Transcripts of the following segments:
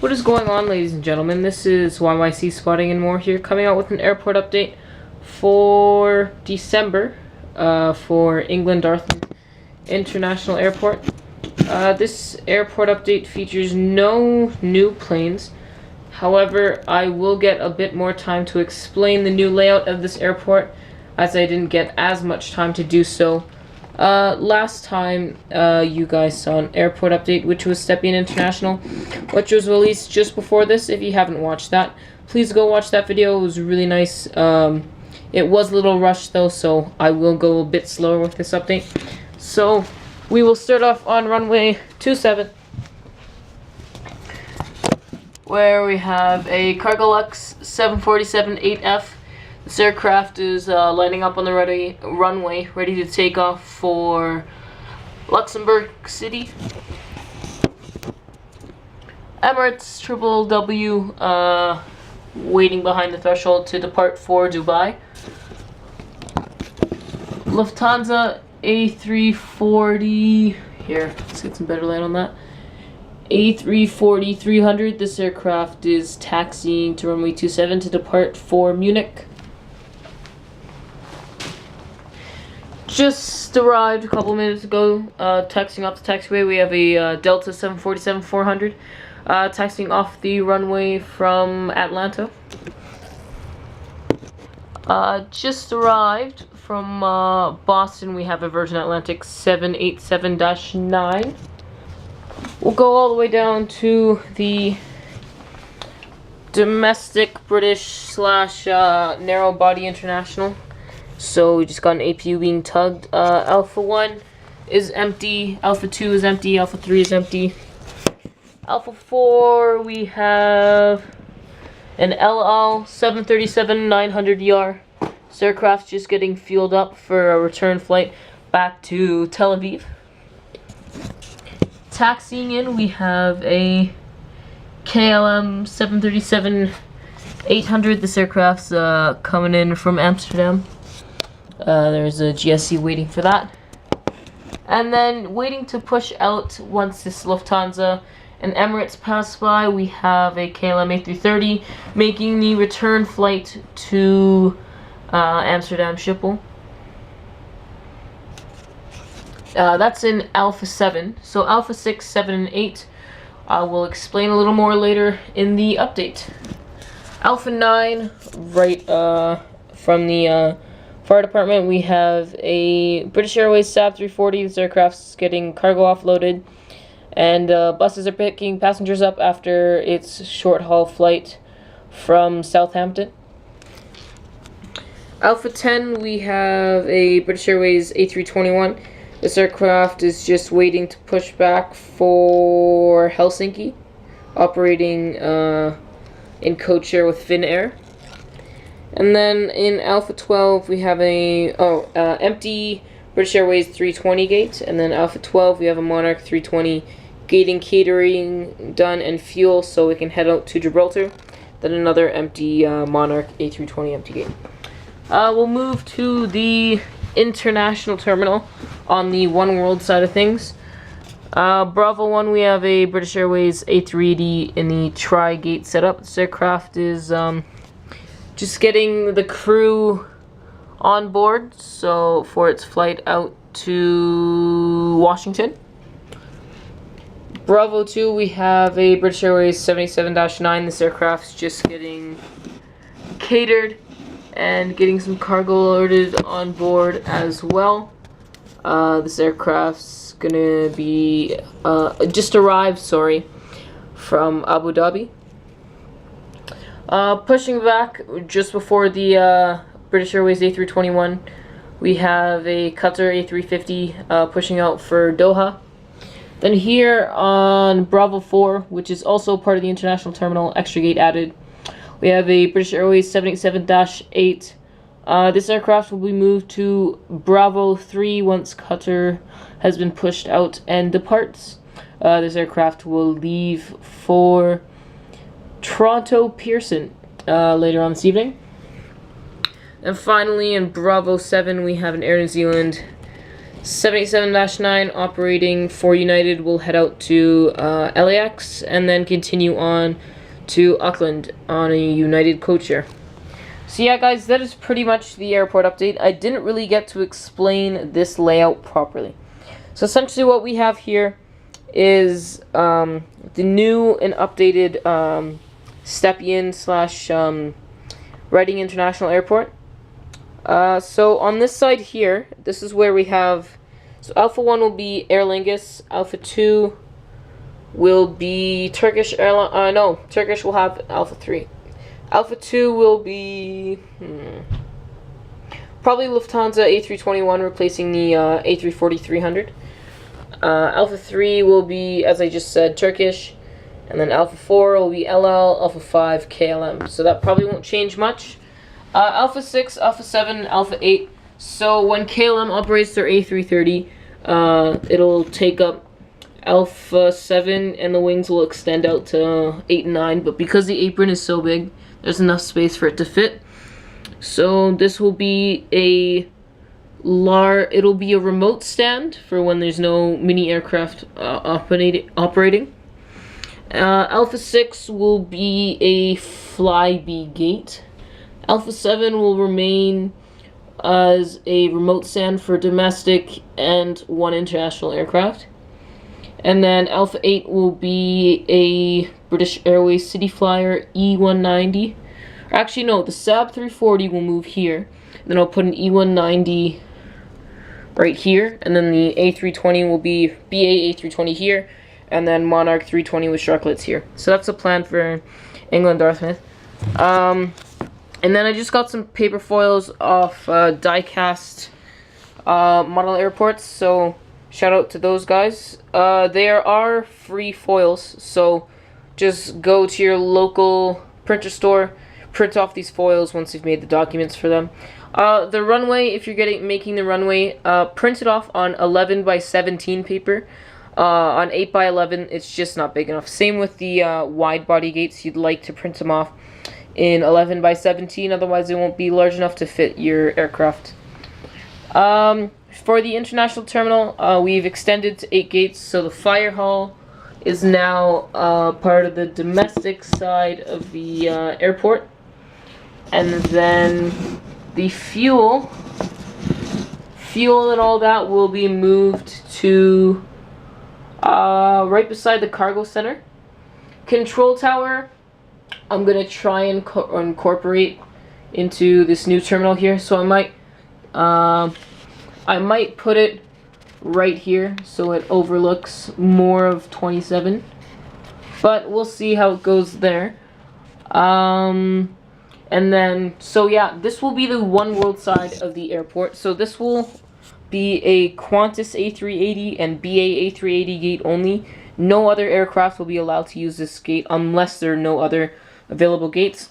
What is going on, ladies and gentlemen? This is YYC Spotting and More here, coming out with an airport update for December for England Dartmouth International Airport. This airport update features no new planes. However, I will get a bit more time to explain the new layout of this airport, as I didn't get as much time to do so last time you guys saw an airport update, which was Stepien International, which was released just before this. If you haven't watched that, please go watch that video. It was really nice. It was a little rushed though, so I will go a bit slower with this update. So we will start off on runway 27, where we have a Cargolux 747-8F. This aircraft is lining up on the runway, ready to take off for Luxembourg City. Emirates W waiting behind the threshold to depart for Dubai. Lufthansa A340, here, let's get some better light on that. A340-300, this aircraft is taxiing to runway 27 to depart for Munich. Just arrived a couple minutes ago, taxiing off the taxiway. We have a Delta 747-400 taxiing off the runway from Atlanta. Just arrived from Boston. We have a Virgin Atlantic 787-9. We'll go all the way down to the domestic British / narrow body international. So we just got an APU being tugged. Alpha 1 is empty, Alpha 2 is empty, Alpha 3 is empty. Alpha 4, we have an LL 737-900ER. This aircraft's just getting fueled up for a return flight back to Tel Aviv. Taxiing in, we have a KLM 737-800. This aircraft's coming in from Amsterdam. There's a GSC waiting for that. And then waiting to push out once this Lufthansa and Emirates pass by, we have a KLM A330 making the return flight to Amsterdam Schiphol. That's in Alpha 7. So Alpha 6, 7, and 8 I will explain a little more later in the update. Alpha 9, right from the fire department, we have a British Airways Saab 340. This aircraft's getting cargo offloaded, and buses are picking passengers up after its short-haul flight from Southampton. Alpha 10, we have a British Airways A321. This aircraft is just waiting to push back for Helsinki, operating in codeshare with Finnair. And then in Alpha 12, we have a empty British Airways 320 gate. And then Alpha 12, we have a Monarch 320 gating, catering done, and fuel, so we can head out to Gibraltar. Then another empty Monarch A320 empty gate. We'll move to the international terminal on the One World side of things. Bravo 1, we have a British Airways A380 in the tri-gate setup. This aircraft is just getting the crew on board, so for its flight out to Washington. Bravo 2, we have a British Airways 77-9. This aircraft's just getting catered and getting some cargo loaded on board as well. This aircraft's gonna be just arrived, from Abu Dhabi. Pushing back just before the British Airways A321, we have a Qatar A350 pushing out for Doha. Then here on Bravo 4, which is also part of the international terminal, extra gate added, we have a British Airways 787-8. This aircraft will be moved to Bravo 3 once Qatar has been pushed out and departs. This aircraft will leave for Toronto Pearson later on this evening. And finally, in Bravo 7, we have an Air New Zealand 787-9 operating for United will head out to LAX and then continue on to Auckland on a United codeshare. So yeah, guys, that is pretty much the airport update. I didn't really get to explain this layout properly. So essentially what we have here is the new and updated Stepien / Reading International Airport. So on this side here, this is where we have, so Alpha 1 will be Aer Lingus, Alpha 2 will be Turkish Airlines, no, Turkish will have Alpha 3. Alpha 2 will be, probably Lufthansa A321 replacing the A340-300. Alpha 3 will be, as I just said, Turkish. And then Alpha 4 will be LL, Alpha 5, KLM. So that probably won't change much. Alpha 6, Alpha 7, Alpha 8. So when KLM operates their A330, it'll take up Alpha 7 and the wings will extend out to 8 and 9. But because the apron is so big, there's enough space for it to fit. So this will be it'll be a remote stand for when there's no mini aircraft operating. Alpha 6 will be a flyby gate. Alpha 7 will remain as a remote stand for domestic and one international aircraft. And then Alpha 8 will be a British Airways City Flyer E190. Actually, no, the Saab 340 will move here. Then I'll put an E190 right here. And then the A320 will be BA A320 here. And then Monarch 320 with sharklets here. So that's the plan for England Dartmouth. And then I just got some paper foils off die-cast model airports. So shout out to those guys. There are free foils, so just go to your local printer store, print off these foils once you've made the documents for them. The runway, if you're making the runway, print it off on 11 by 17 paper. On 8 by 11, it's just not big enough. Same with the wide body gates. You'd like to print them off in 11 by 17, otherwise they won't be large enough to fit your aircraft. For the international terminal, we've extended to 8 gates, so the fire hall is now part of the domestic side of the airport. And then the fuel and all that will be moved to right beside the cargo center. Control tower, I'm going to try and incorporate into this new terminal here, so I might put it right here so it overlooks more of 27, but we'll see how it goes there. And then, so yeah, this will be the One World side of the airport. So this will be a Qantas A380 and BA A380 gate only. No other aircraft will be allowed to use this gate unless there are no other available gates.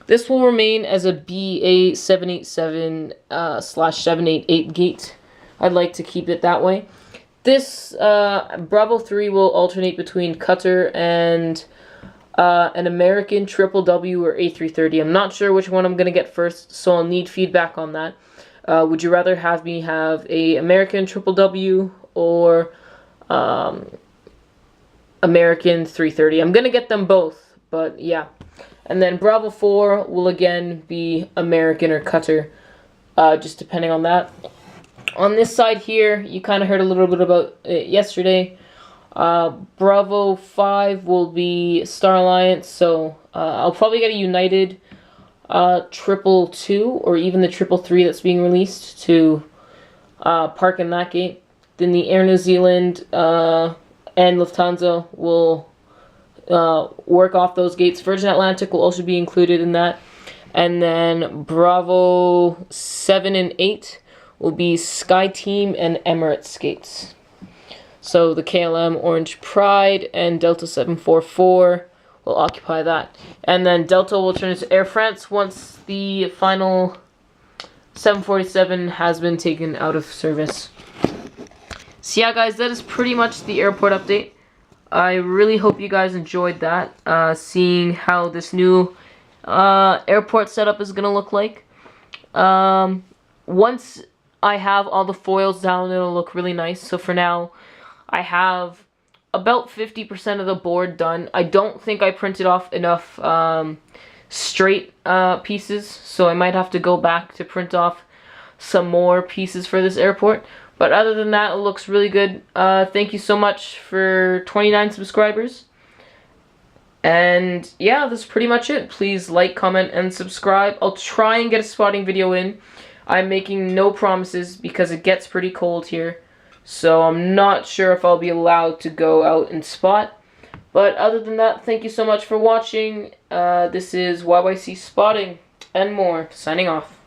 This will remain as a BA 787 /788 gate. I'd like to keep it that way. This Bravo 3 will alternate between Qatar and an American Triple W or A330. I'm not sure which one I'm going to get first, so I'll need feedback on that. Would you rather have me have a American Triple W or American 330? I'm going to get them both, but yeah. And then Bravo 4 will again be American or Qatar, just depending on that. On this side here, you kind of heard a little bit about it yesterday. Bravo 5 will be Star Alliance, so I'll probably get a United 222 or even the 333 that's being released to park in that gate. Then the Air New Zealand and Lufthansa will work off those gates. Virgin Atlantic will also be included in that. And then Bravo 7 and 8 will be Skyteam and Emirates gates. So the KLM Orange Pride and Delta 744 will occupy that. And then Delta will turn to Air France once the final 747 has been taken out of service. So yeah, guys, that is pretty much the airport update. I really hope you guys enjoyed that, seeing how this new airport setup is going to look like. Once I have all the foils down, it'll look really nice. So for now, I have about 50% of the board done. I don't think I printed off enough straight pieces, so I might have to go back to print off some more pieces for this airport. But other than that, it looks really good. Thank you so much for 29 subscribers. And yeah, that's pretty much it. Please like, comment, and subscribe. I'll try and get a spotting video in. I'm making no promises because it gets pretty cold here. So I'm not sure if I'll be allowed to go out and spot. But other than that, thank you so much for watching. This is YYC Spotting and more, signing off.